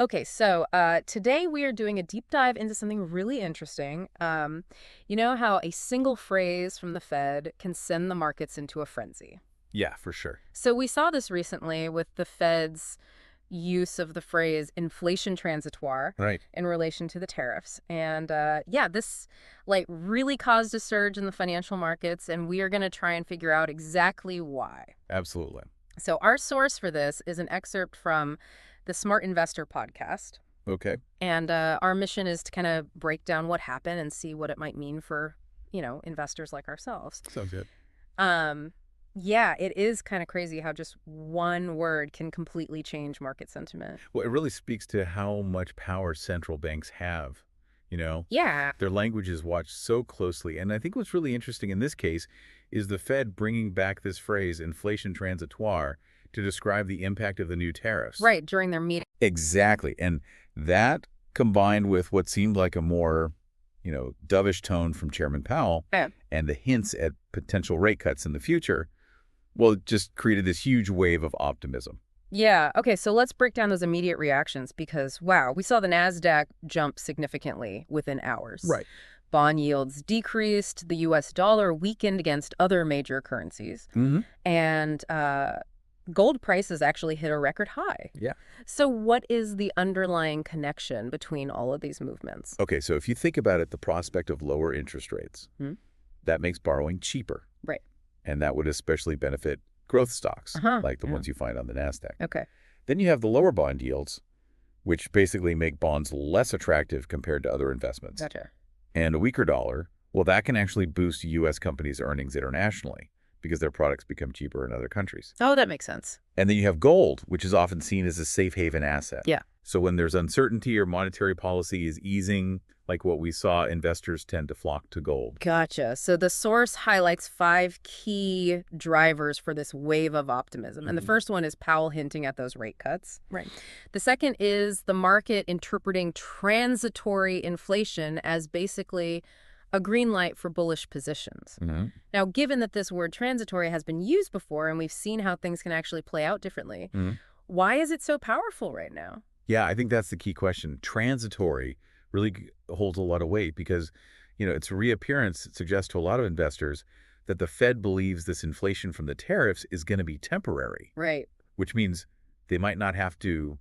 Okay, so today we are doing a deep dive into something really interesting. You know how a single phrase from the Fed can send the markets into a frenzy? Yeah, for sure. So we saw this recently with the Fed's use of the phrase inflation transitoire Right. in relation to the tariffs. And yeah, this like really caused a surge in the financial markets, and we are going to try and figure out exactly why. Absolutely. So our source for this is an excerpt from the Smart Investor podcast. Okay. And our mission is to kind of break down what happened and see what it might mean for, investors like ourselves. Sounds good. Um, yeah, it is kind of crazy how just one word can completely change market sentiment. Well, it really speaks to how much power central banks have. You know, Yeah. their language is watched so closely. And I think what's really interesting in this case is the Fed bringing back this phrase, inflation transitoire, to describe the impact of the new tariffs. Right, during their meeting. Exactly. And that combined with what seemed like a more, dovish tone from Chairman Powell Yeah. and the hints at potential rate cuts in the future, well, it just created this huge wave of optimism. Yeah. Okay, so let's break down those immediate reactions because, wow, we saw the NASDAQ jump significantly within hours. Right. Bond yields decreased, the US dollar weakened against other major currencies, Mm-hmm. and gold prices actually hit a record high. Yeah. So what is the underlying connection between all of these movements? Okay, so if you think about it, the prospect of lower interest rates, Hmm? that makes borrowing cheaper. Right. And that would especially benefit growth stocks, Uh-huh. like the Yeah. ones you find on the NASDAQ. Okay. Then you have the lower bond yields, which basically make bonds less attractive compared to other investments. Gotcha. And a weaker dollar, well, that can actually boost U.S. companies' earnings internationally because their products become cheaper in other countries. Oh, that makes sense. And then you have gold, which is often seen as a safe haven asset. Yeah. So when there's uncertainty or monetary policy is easing, like what we saw, investors tend to flock to gold. Gotcha. So the source highlights 5 key drivers for this wave of optimism. And the first one is Powell hinting at those rate cuts. Right. The second is the market interpreting transitory inflation as basically a green light for bullish positions. Mm-hmm. Now, given that this word transitory has been used before and we've seen how things can actually play out differently, why is it so powerful right now? Yeah, I think that's the key question. Transitory really holds a lot of weight because, its reappearance suggests to a lot of investors that the Fed believes this inflation from the tariffs is going to be temporary, Right. which means they might not have to,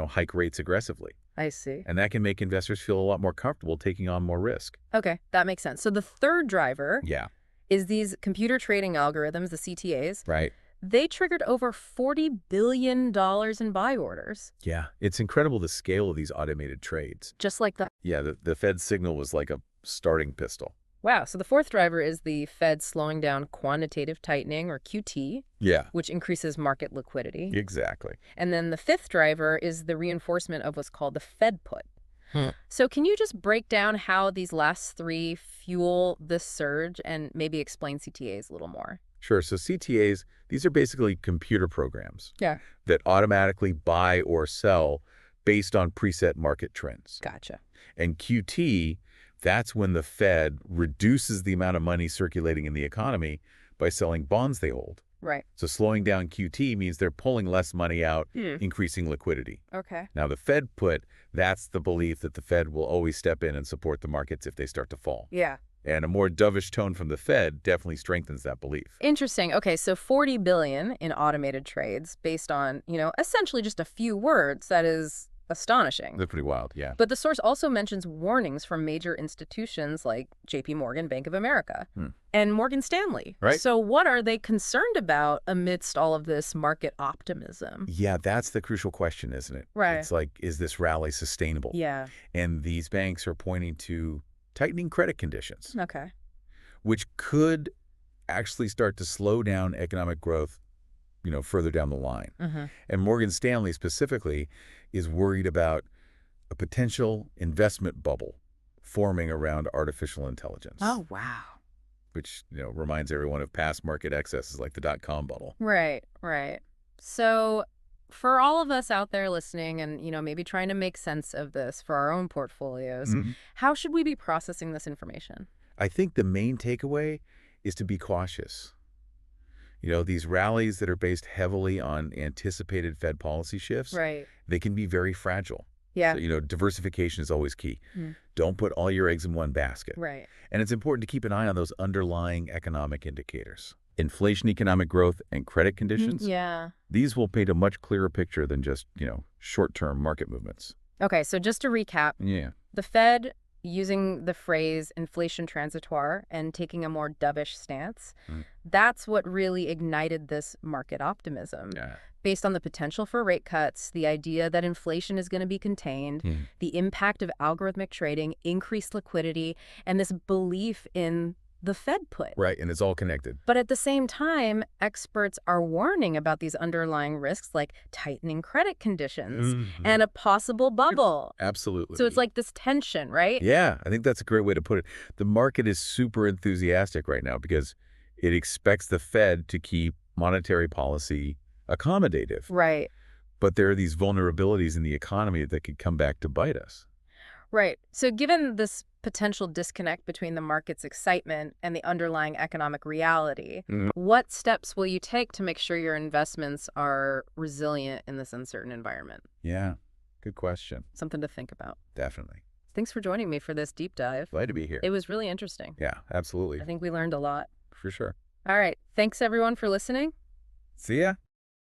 hike rates aggressively. I see. And that can make investors feel a lot more comfortable taking on more risk. Okay, that makes sense. So the third driver Yeah, is these computer trading algorithms, the CTAs. right. They triggered over $40 billion in buy orders, Yeah, it's incredible the scale of these automated trades. just like the... Yeah, the Fed's signal was like a starting pistol. Wow, so the fourth driver is the Fed slowing down quantitative tightening, or QT, Yeah, which increases market liquidity. exactly. And then the fifth driver is the reinforcement of what's called the Fed put. So can you just break down how these last three fuel this surge and maybe explain CTAs a little more? Sure. So CTAs, these are basically computer programs Yeah. that automatically buy or sell based on preset market trends. Gotcha. And QT, that's when the Fed reduces the amount of money circulating in the economy by selling bonds they hold. Right. So slowing down QT means they're pulling less money out, increasing liquidity. Okay. Now, the Fed put, that's the belief that the Fed will always step in and support the markets if they start to fall. Yeah. And a more dovish tone from the Fed definitely strengthens that belief. Interesting. Okay, so 40 billion in automated trades based on, essentially just a few words. That is astonishing. That's pretty wild, yeah. But the source also mentions warnings from major institutions like JP Morgan, Bank of America, and Morgan Stanley. Right. So what are they concerned about amidst all of this market optimism? Yeah, that's the crucial question, isn't it? Right. It's like, is this rally sustainable? Yeah. And these banks are pointing to tightening credit conditions, Okay. which could actually start to slow down economic growth, further down the line. And Morgan Stanley specifically is worried about a potential investment bubble forming around artificial intelligence. Oh, wow. Which, reminds everyone of past market excesses like the dot-com bubble. Right, right. So for all of us out there listening and, maybe trying to make sense of this for our own portfolios, how should we be processing this information? I think the main takeaway is to be cautious. These rallies that are based heavily on anticipated Fed policy shifts, Right. they can be very fragile. Yeah. So, diversification is always key. Mm. Don't put all your eggs in one basket. Right. And it's important to keep an eye on those underlying economic indicators. Inflation, economic growth, and credit conditions. Yeah. These will paint a much clearer picture than just, short-term market movements. Okay, so just to recap, Yeah. the Fed using the phrase inflation transitoire and taking a more dovish stance, that's what really ignited this market optimism. Yeah. Based on the potential for rate cuts, the idea that inflation is going to be contained, the impact of algorithmic trading, increased liquidity, and this belief in the Fed put. Right, and it's all connected. But at the same time, experts are warning about these underlying risks like tightening credit conditions and a possible bubble. Absolutely. So it's like this tension, right? Yeah, I think that's a great way to put it. The market is super enthusiastic right now because it expects the Fed to keep monetary policy accommodative. Right. But there are these vulnerabilities in the economy that could come back to bite us. Right. So given this potential disconnect between the market's excitement and the underlying economic reality, what steps will you take to make sure your investments are resilient in this uncertain environment? Yeah, good question. Something to think about. Definitely. Thanks for joining me for this deep dive. Glad to be here. It was really interesting. Yeah, absolutely. I think we learned a lot. For sure. All right. Thanks, everyone, for listening. See ya.